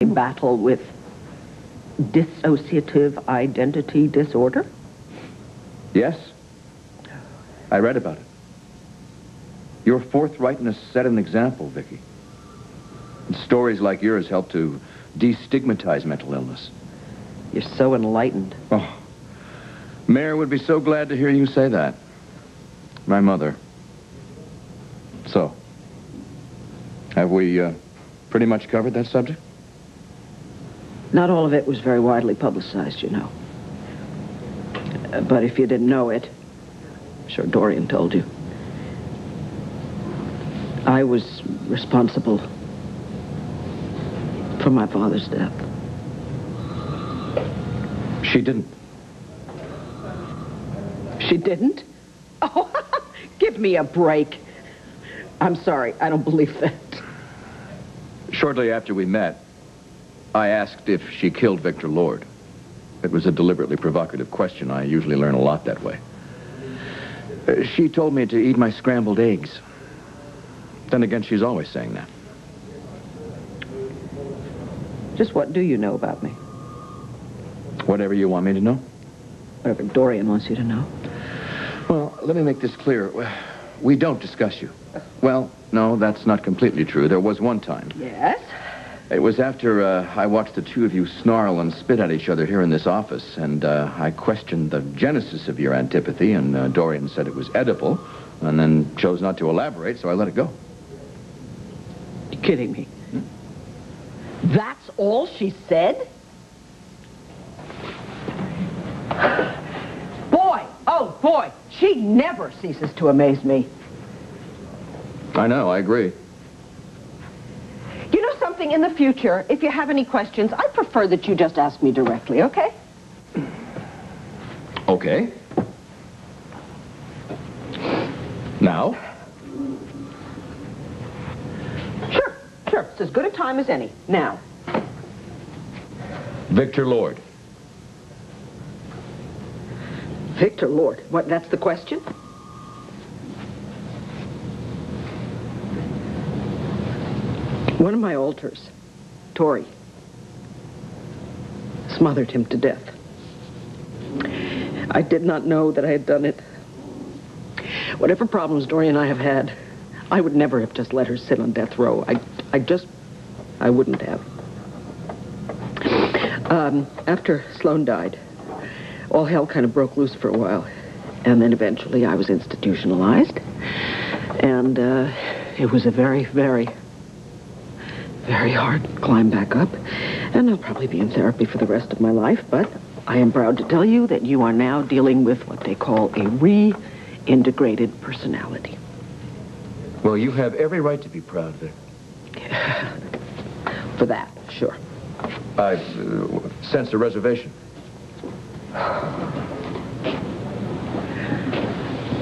battle with dissociative identity disorder? Yes. I read about it. Your forthrightness set an example, Viki. And stories like yours help to destigmatize mental illness. You're so enlightened. Oh, Mayor would be so glad to hear you say that. My mother. So, have we pretty much covered that subject? Not all of it was very widely publicized, you know. But if you didn't know it, I'm sure Dorian told you. I was responsible for my father's death. She didn't. She didn't? Oh, give me a break. I'm sorry, I don't believe that. Shortly after we met, I asked if she killed Victor Lord. It was a deliberately provocative question. I usually learn a lot that way. She told me to eat my scrambled eggs. Then again, she's always saying that. Just what do you know about me? Whatever you want me to know. Whatever Dorian wants you to know. Well, let me make this clear. We don't discuss you. Well, no, that's not completely true. There was one time. Yes? It was after I watched the two of you snarl and spit at each other here in this office, and I questioned the genesis of your antipathy, and Dorian said it was edible, and then chose not to elaborate, so I let it go. You're kidding me. That's all she said? Boy, oh boy, she never ceases to amaze me. I know, I agree. You know something, in the future, if you have any questions, I prefer that you just ask me directly, okay? Okay. Now? Sure, it's as good a time as any. Now. Victor Lord. Victor Lord, what, that's the question? One of my alters, Tori, smothered him to death. I did not know that I had done it. Whatever problems Dorian and I have had, I would never have just let her sit on death row. I wouldn't have. After Sloan died, all hell kind of broke loose for a while. And then eventually I was institutionalized. And it was a very, very hard climb back up. And I'll probably be in therapy for the rest of my life. But I am proud to tell you that you are now dealing with what they call a reintegrated personality. Well, you have every right to be proud, Vic. For that, sure. I sense a reservation.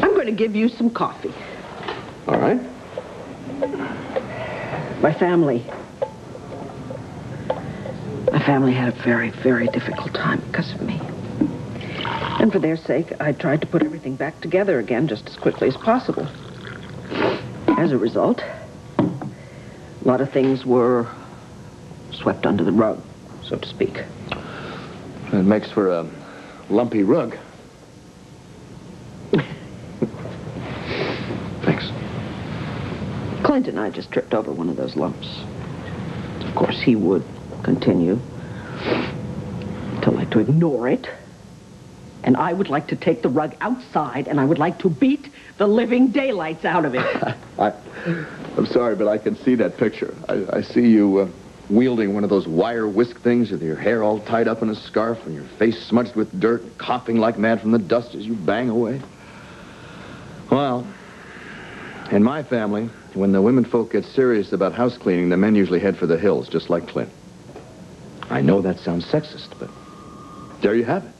I'm going to give you some coffee. All right. My family had a very, very difficult time because of me. And for their sake, I tried to put everything back together again just as quickly as possible. As a result, a lot of things were swept under the rug, so to speak. It makes for a lumpy rug. Thanks. Clint and I just tripped over one of those lumps. Of course, he would continue to like to ignore it. And I would like to take the rug outside, and I would like to beat the living daylights out of it. I'm sorry, but I can see that picture. I see you wielding one of those wire whisk things with your hair all tied up in a scarf and your face smudged with dirt, coughing like mad from the dust as you bang away. Well, in my family, when the women folk get serious about house cleaning, the men usually head for the hills, just like Clint. I know that sounds sexist, but there you have it.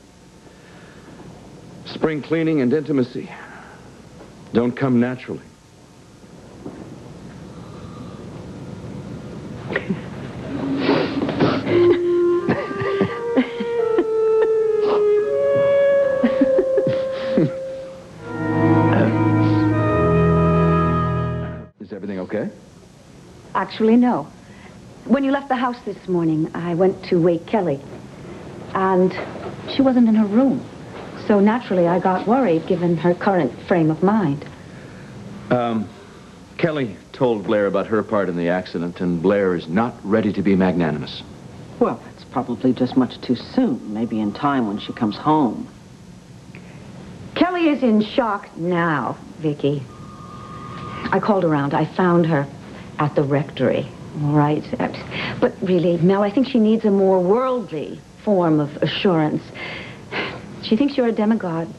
Spring cleaning and intimacy don't come naturally. Actually, no. When When you left the house this morning, I went to wake Kelly. And she wasn't in her room. So naturally, I got worried, given her current frame of mind. Kelly told Blair about her part in the accident, and Blair is not ready to be magnanimous. Well, it's probably just much too soon. Maybe in time when she comes home. Kelly is in shock now, Viki. I called around. I found her at the rectory. All right. But really, Mel, I think she needs a more worldly form of assurance. She thinks you're a demigod.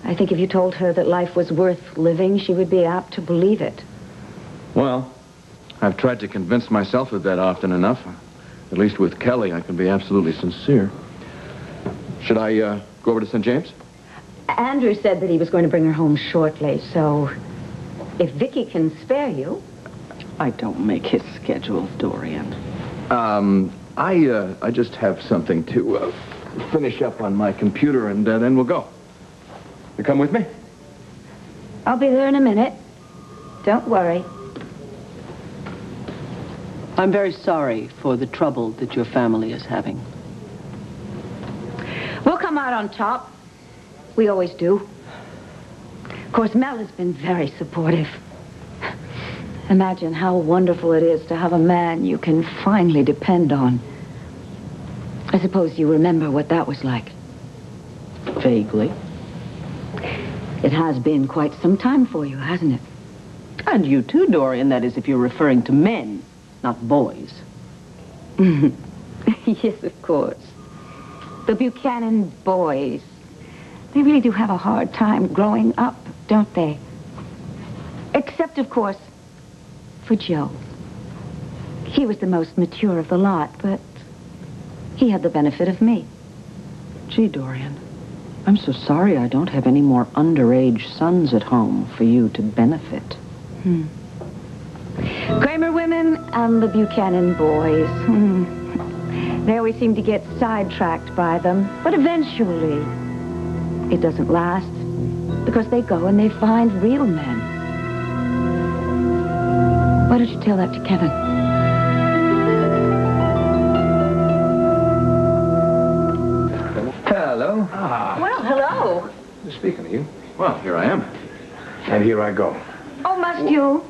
I think if you told her that life was worth living, she would be apt to believe it. Well, I've tried to convince myself of that often enough. At least with Kelly, I can be absolutely sincere. Should I go over to St. James? Andrew said that he was going to bring her home shortly, so if Viki can spare you... I don't make his schedule, Dorian. I just have something to finish up on my computer, and then we'll go. You come with me? I'll be there in a minute. Don't worry. I'm very sorry for the trouble that your family is having. We'll come out on top. We always do. Of course, Mel has been very supportive. Imagine how wonderful it is to have a man you can finally depend on. I suppose you remember what that was like. Vaguely. It has been quite some time for you, hasn't it? And you too, Dorian. That is, if you're referring to men, not boys. Yes, of course. The Buchanan boys. They really do have a hard time growing up, don't they? Except, of course, for Joe. He was the most mature of the lot, but he had the benefit of me. Gee, Dorian, I'm so sorry I don't have any more underage sons at home for you to benefit. Kramer women and the Buchanan boys. They always seem to get sidetracked by them, but eventually it doesn't last because they go and they find real men. Why don't you tell that to Kevin? Hello. Well, hello. Speaking of you. Well, here I am. And here I go. Oh, must you?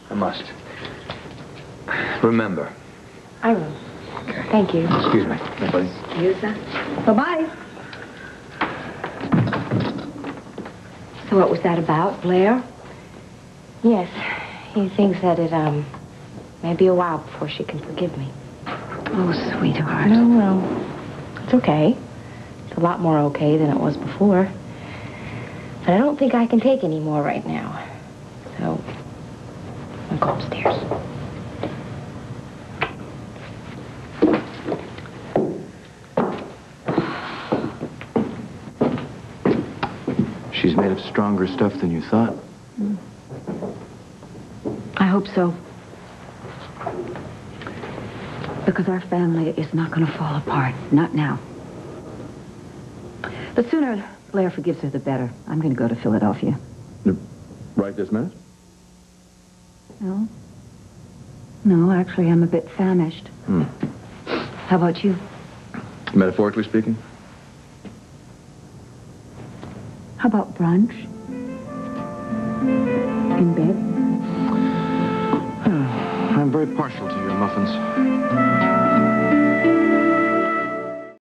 I must. Remember. I will. Okay. Thank you. Excuse me. Hey, buddy. Excuse us. Bye-bye. So what was that about, Blair? Yes, he thinks that it, may be a while before she can forgive me. Oh, sweetheart. No, well, it's okay. It's a lot more okay than it was before. But I don't think I can take any more right now. So, I'll go upstairs. She's made of stronger stuff than you thought. I hope so. Because our family is not going to fall apart. Not now. The sooner Blair forgives her, the better. I'm going to go to Philadelphia. Right this minute? No. No, actually, I'm a bit famished. How about you? Metaphorically speaking? How about brunch? In bed? I'm very partial to your muffins.